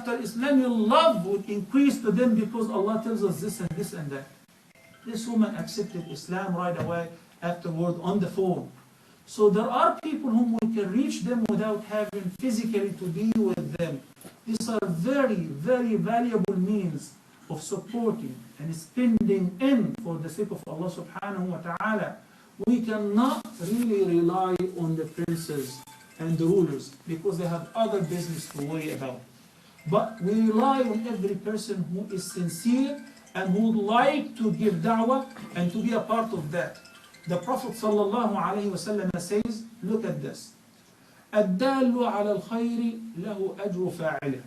after Islam, your love would increase to them because Allah tells us this and this and that. This woman accepted Islam right away afterward on the phone. So there are people whom we can reach them without having physically to be with them. These are very, very valuable means of supporting and spending in for the sake of Allah subhanahu wa ta'ala. We cannot really rely on the princes and the rulers because they have other business to worry about. But we rely on every person who is sincere and who would like to give da'wah and to be a part of that. The Prophet sallallahu alayhi wa sallam says, look at this. الدال على الخير له أجر فاعله.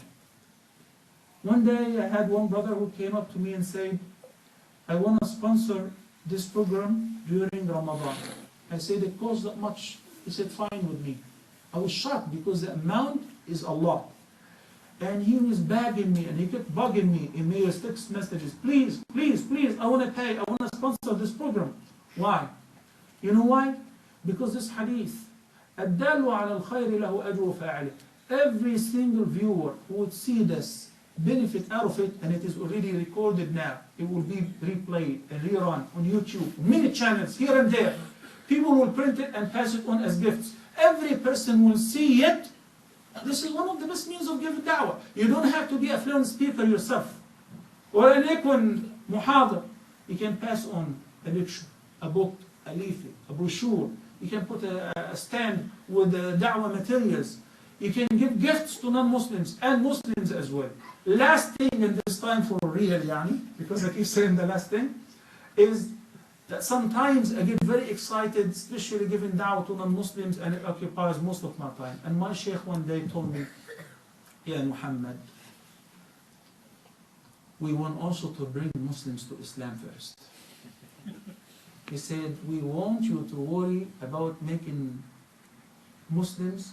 One day I had one brother who came up to me and said, I want to sponsor this program during Ramadan. I said, it costs that much. He said, fine with me. I was shocked because the amount is a lot. And he was begging me and he kept bugging me in emails, text messages. Please, please, please, I want to pay. I want to sponsor this program. Why? You know why? Because this hadith, الدال على الخير له أجر فاعله. Every single viewer who would see this benefit out of it, and it is already recorded now. It will be replayed and rerun on YouTube, many channels here and there. People will print it and pass it on as gifts. Every person will see it. This is one of the best means of giving da'wah. You don't have to be a fluent speaker yourself. Or an ikwan muhadar. You can pass on a lecture, a book, a leaflet, a brochure. You can put a stand with da'wah materials. You can give gifts to non-Muslims and Muslims as well. Last thing in this time for real, because I keep saying the last thing, is that sometimes I get very excited, especially giving da'wah to non-Muslims, and it occupies most of my time. And my sheikh one day told me, Ya Muhammad, we want also to bring Muslims to Islam first. He said, we want you to worry about making Muslims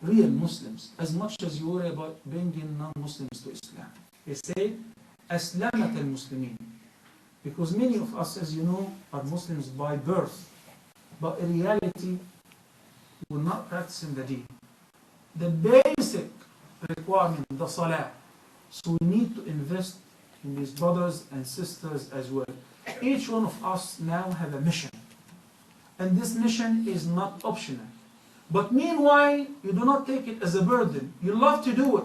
real Muslims as much as you worry about bringing non-Muslims to Islam. He said, Aslamat al-Muslimin. Because many of us, as you know, are Muslims by birth, but in reality, we're not practicing the deen. The basic requirement, the salah. So we need to invest in these brothers and sisters as well. Each one of us now have a mission. And this mission is not optional. But meanwhile, you do not take it as a burden. You love to do it.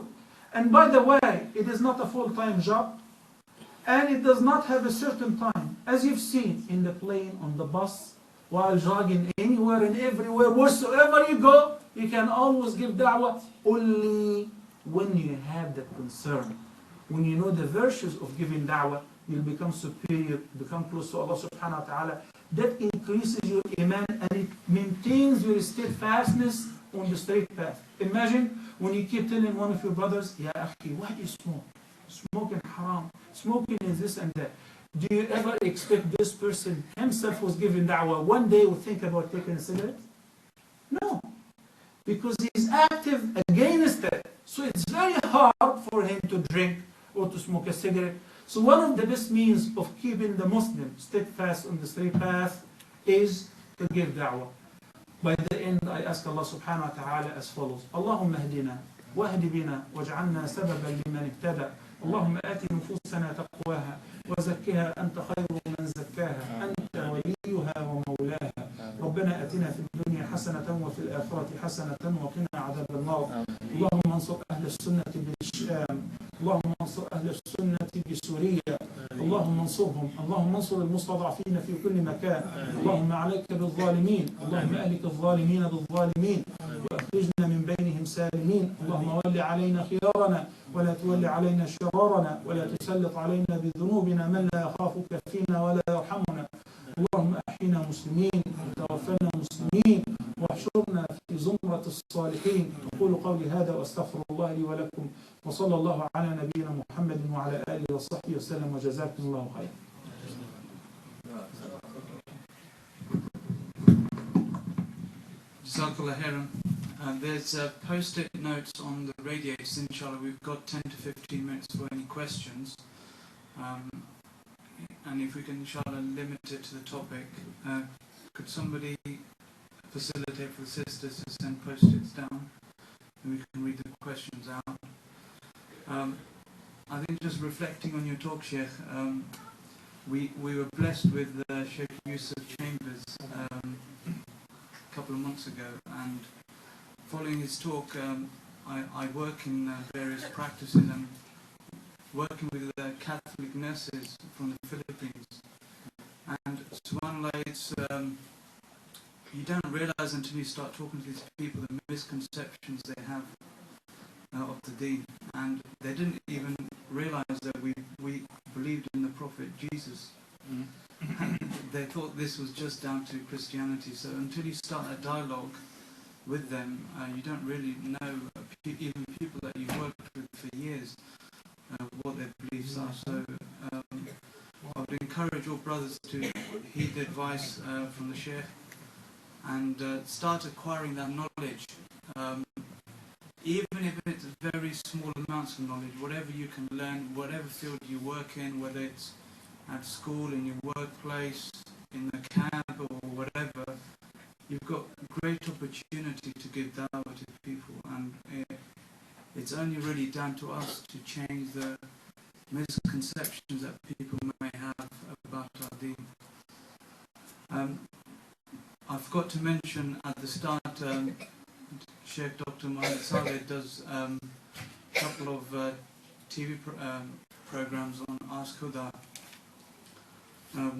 And by the way, it is not a full-time job. And it does not have a certain time. As you've seen in the plane, on the bus, while jogging anywhere and everywhere, wheresoever you go, you can always give da'wah only when you have that concern. When you know the virtues of giving da'wah, you'll become superior, become close to Allah subhanahu wa ta'ala. That increases your iman and it maintains your steadfastness on the straight path. Imagine when you keep telling one of your brothers, Ya akhi, why do you smoke? Smoking haram. Smoking is this and that. Do you ever expect this person himself was giving da'wah one day would think about taking a cigarette? No. Because he's active against it. So it's very hard for him to drink or to smoke a cigarette. So one of the best means of keeping the Muslim steadfast on the straight path is to give da'wah. By the end, I ask Allah subhanahu wa ta'ala as follows. Allahumma hdina, wahdi bina, waj'alna sababan liman ihtada. اللهم آت نفوسنا تقواها وزكها أنت خير من زكاها أنت وليها ومولاها ربنا آتنا في الدنيا حسنة وفي الآخرة حسنة وقنا عذاب النار اللهم انصر أهل السنة بالشام اللهم انصر أهل السنة بسوريا اللهم انصرهم اللهم انصر المستضعفين في كل مكان اللهم عليك بالظالمين اللهم أهلك الظالمين بالظالمين وأخرجنا من بينهم سالمين اللهم ول علينا خيارنا ولا تول علينا شرارنا ولا تسلط علينا بذنوبنا من لا يخافك فينا ولا يرحمنا اللهم أحينا مسلمين وتوفنا مسلمين واحشرنا في زمرة الصالحين أقول قولي هذا وأستغفر الله لي ولكم وصلى الله على نبينا محمد وعلى آله وصحبه وسلم وجزاكم الله خيرا. Jazakallah khairan. There's post-it notes on the radiators. Inshallah, we've got 10 to 15 minutes for any questions. And if we can, inshallah, limit it to the topic. Could somebody facilitate for the sisters to send post-its down? And we can read the questions out. I think just reflecting on your talk, Sheikh, we were blessed with Sheikh Yusuf Chambers a couple of months ago, and following his talk, I work in various practices and working with Catholic nurses from the Philippines. And subhanAllah, it's you don't realize until you start talking to these people the misconceptions they have of the deen, and they didn't even realize that we believed in the Prophet Jesus. And they thought this was just down to Christianity. So until you start a dialogue with them, you don't really know, even people that you've worked with for years, what their beliefs are. So I would encourage all brothers to heed the advice from the Sheikh and start acquiring that knowledge. Even if it's very small amounts of knowledge, whatever you can learn, whatever field you work in, whether it's at school, in your workplace, in the camp or whatever, you've got great opportunity to give dawah to people, and it's only really down to us to change the misconceptions that people may have about our deen. I forgot to mention at the start, Sheikh Dr. Mohammed Salah does a couple of TV programs on Ask Huda.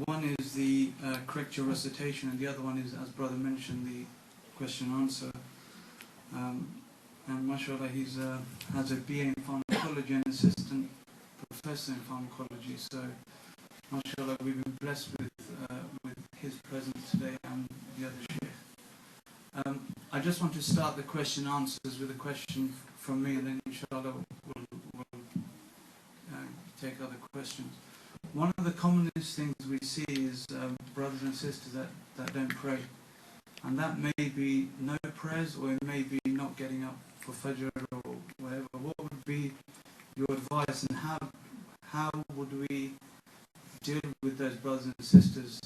One is the correct your recitation, and the other one is, as brother mentioned, the question and answer. And mashallah, he's has a BA in pharmacology and assistant professor in pharmacology. So mashallah, we've been blessed with his presence today and the other sheikh. I just want to start the question and answers with a question from me, and then inshallah we'll take other questions. One of the commonest things we see is brothers and sisters that don't pray. And that may be no prayers, or it may be not getting up for Fajr or whatever. What would be your advice, and how would we deal with those brothers and sisters